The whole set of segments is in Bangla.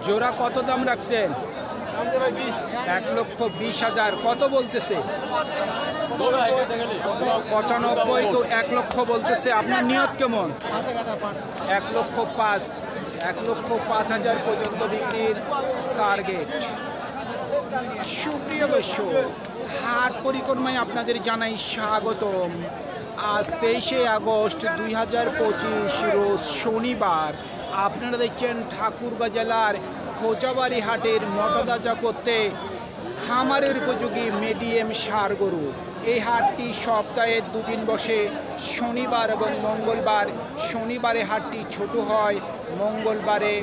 জোড়া কত দাম রাখছেন? 1,20,000। কত বলতেছে? 95। কেউ 1,00,000 বলতেছে। আপনার নিয়ত কেমন? 1,05,000। 1,05,000 পর্যন্ত বিক্রির টার্গেট। সুপ্রিয় দর্শক, হাট পরিক্রমায় আপনাদের জানাই স্বাগতম। আজ 23শে আগস্ট 2025 রোজ শনিবার। আপনারা দেখছেন ঠাকুরগাঁ জেলার খোঁচাবাড়ি হাটের মোটাতাজা করতে খামারের উপযোগী মিডিয়াম ষাঁড় গরু। এই হাটটি সপ্তাহে দুদিন বসে, শনিবার এবং মঙ্গলবার। শনিবারে হাটটি ছোট হয়, মঙ্গলবারে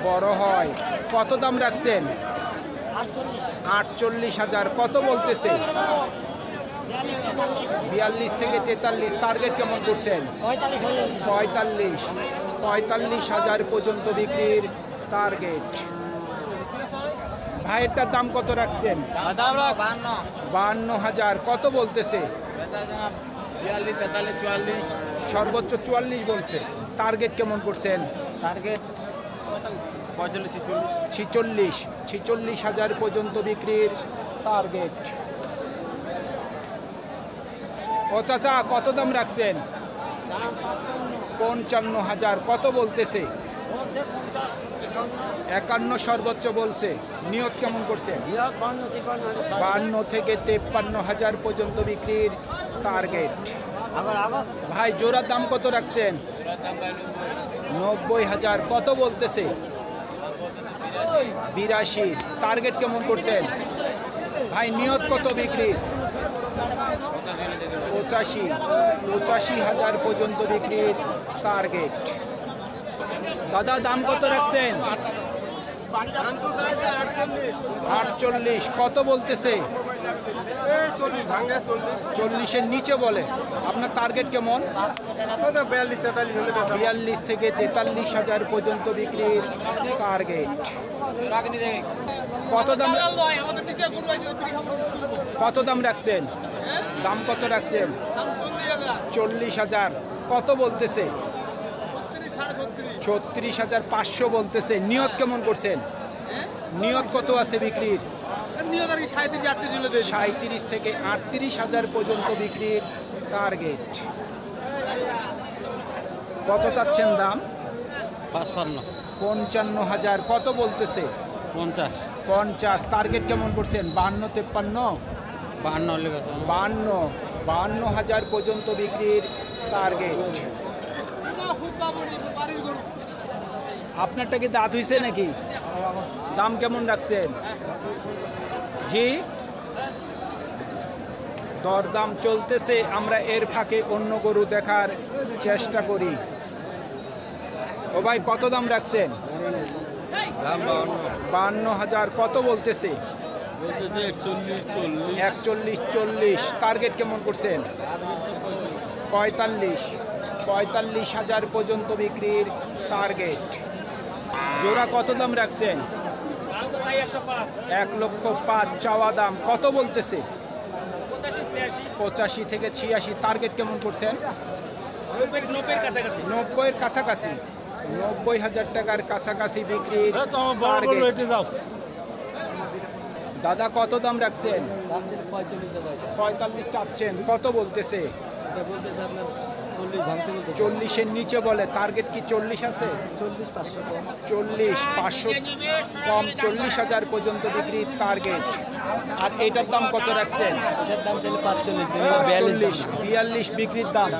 বড় হয়। কত দাম রাখছেন? 48,000। কত বলতেছে? 42 থেকে 43। টার্গেট কেমন করছেন? 45,000 পর্যন্ত বিক্রির টার্গেট। ভাইয়েরটার দাম কত রাখছেন? 52,000। কত বলতেছে? 42, 43, 44। সর্বোচ্চ 44 বলছে। টার্গেট কেমন করছেন? টার্গেট 46,000 পর্যন্ত বিক্রির টার্গেট। ও চাচা, কত দাম রাখছেন? 55,000। কত বলতেছে? 51 সর্বোচ্চ বলছে। নিয়ত কেমন করছেন? 52 থেকে 53,000 পর্যন্ত বিক্রির টার্গেট। ভাই, জোড়ার দাম কত রাখছেন? 90,000। কত বলতেছে? 82। টার্গেট কেমন করছেন? ভাই, নিয়ত কত বিক্রি? 85,000 পর্যন্ত বিক্রির টার্গেট। দাদা, দাম কত রাখছেন? 48। কত বলতেছে? 40-এর নিচে বলে। আপনার টার্গেট কেমন? 42 থেকে 43,000 পর্যন্ত বিক্রির টার্গেট। কত দাম রাখছেন? দাম কত রাখছেন? 40,000। কত বলতেছে? 36,500 বলতেছে। নিয়ত কেমন করছেন? নিয়ত কত আছে বিক্রির? 37 থেকে 38,000 পর্যন্ত বিক্রির টার্গেট। কত চাচ্ছেন দাম? 55,000। কত বলতেছে? 50। টার্গেট কেমন করছেন? 52, 53? 52,000 পর্যন্ত বিক্রির টার্গেট। আপনারটা কি দাঁত হয়েছে নাকি? দাম কেমন রাখছেন? জি, দরদাম চলতেছে। আমরা এর ফাঁকে অন্য গরু দেখার চেষ্টা করি। ও ভাই, কত দাম রাখছেন? 52,000। কত বলতেছে? 41, 40। টার্গেট কেমন করছেন? 45,000 পর্যন্ত বিক্রির টার্গেট। জোড়া কত দাম রাখছেন? 1,05,000 চাওয়া দাম। কত বলতেছে? 85 থেকে 86। টার্গেট কেমন করছেন? 90-এর কাছাকাছি। 90,000 টাকার কাছাকাছি বিক্রির টার্গেট। দাদা, কত দাম রাখছেন? 45 চাচ্ছেন। কত বলতেছে? 40-এর নিচে বলে। টার্গেট কি 40 আছে? 40,500 কম। 40,000 পর্যন্ত বিক্রির টার্গেট। আর এটার দাম কত রাখছেন? 42 বিক্রির দাম।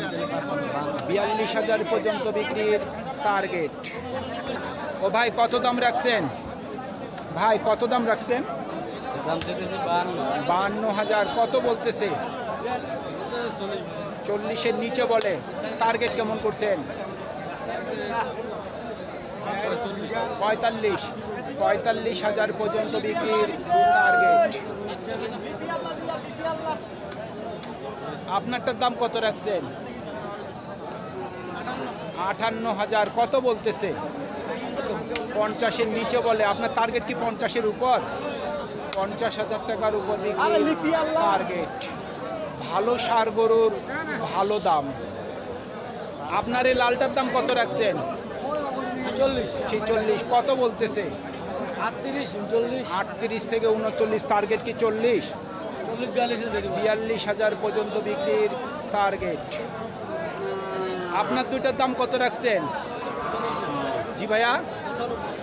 42,000 পর্যন্ত বিক্রির টার্গেট। ও ভাই, কত দাম রাখছেন? ভাই, কত দাম রাখছেন? 52,000। কত বলতেছে? 40-এর নিচে বলে। টার্গেট কেমন করছেন? 45,000 পর্যন্ত বিক্রির টার্গেট। আপনারটার দাম কত রাখছেন? 58,000। কত বলতেছে? 50-এর নিচে বলে। আপনার টার্গেট কি 50-এর উপর? 50,000 টাকার উপর বিক্রির টার্গেট। ভালো ষাঁড় গরুর ভালো দাম। আপনার এই লালটার দাম কত রাখছেন? 46। কত বলতেছে? 38 থেকে 39, টার্গেট কি 40? 42,000 পর্যন্ত বিক্রির টার্গেট। আপনার দুইটার দাম কত রাখছেন? জি ভাইয়া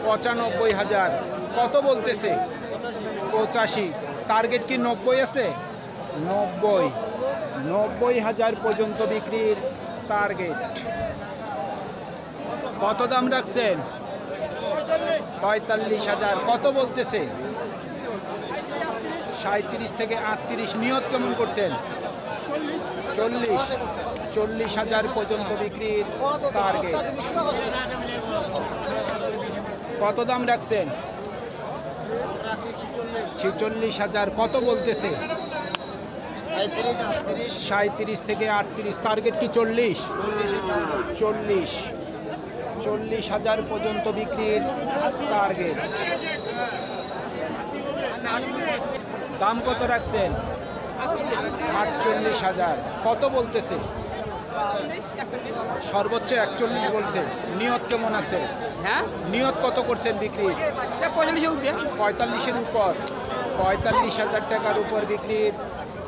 95,000। কত বলতেছে? 85। টার্গেট কি 90 আছে? 90,000 পর্যন্ত বিক্রির টার্গেট। কত দাম রাখছেন? 45,000। কত বলতেছে? 37 থেকে 38। নিয়ত কেমন করছেন? 40,000 পর্যন্ত বিক্রির টার্গেট। কত দাম রাখছেন? 46,000। কত বলতেছে? 37 থেকে 38। টার্গেট কি 40? 40,000 পর্যন্ত বিক্রির টার্গেট। দাম কত রাখছেন? 48,000। কত বলতেছে? সর্বোচ্চ 41 বলছে। নিয়ত কেমন আছে? হ্যাঁ, নিয়ত কত করছেন বিক্রির? 45-এর উপর। 45,000 টাকার উপর বিক্রির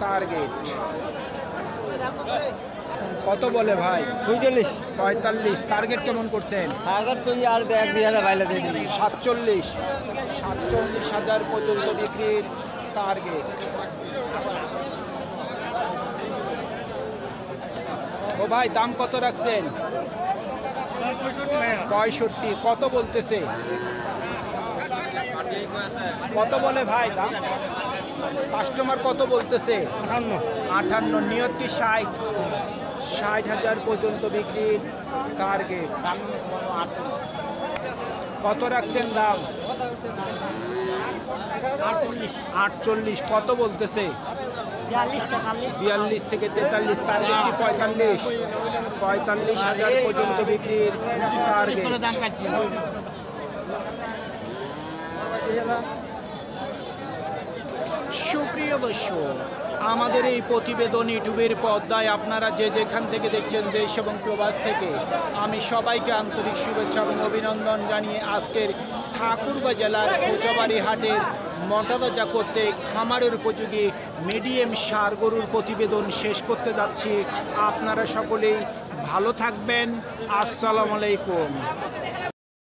টার্গেট। কত বলে ভাই? 45। টার্গেট কেমন করছেন? 47,000 পর্যন্ত বিক্রির টার্গেট। ও ভাই দাম কত রাখছেন? 65। কত বলতেছে? কত বলে ভাই দাম? কাস্টমার কত বলতেছে? 58। নিয়ত কি 60,000 পর্যন্ত বিক্রির টার্গেট। কত রাখছেন দাম? 48। কত বলতেছে? 42 থেকে 43। টার্গেট কি 45? 45,000 পর্যন্ত বিক্রির টার্গেট। সুপ্রিয় দর্শক, আমাদের এই প্রতিবেদন ইউটিউবের পর্দায় আপনারা যে যেখান থেকে দেখছেন, দেশ এবং প্রবাস থেকে, আমি সবাইকে আন্তরিক শুভেচ্ছা এবং অভিনন্দন জানিয়ে আজকের ঠাকুরগাঁ জেলার কোচাবাড়ি হাটের মোটাতাজা করতে খামারের উপযোগী মিডিয়াম ষাঁড় গরুর প্রতিবেদন শেষ করতে যাচ্ছি। আপনারা সকলেই ভালো থাকবেন। আসসালামু আলাইকুম।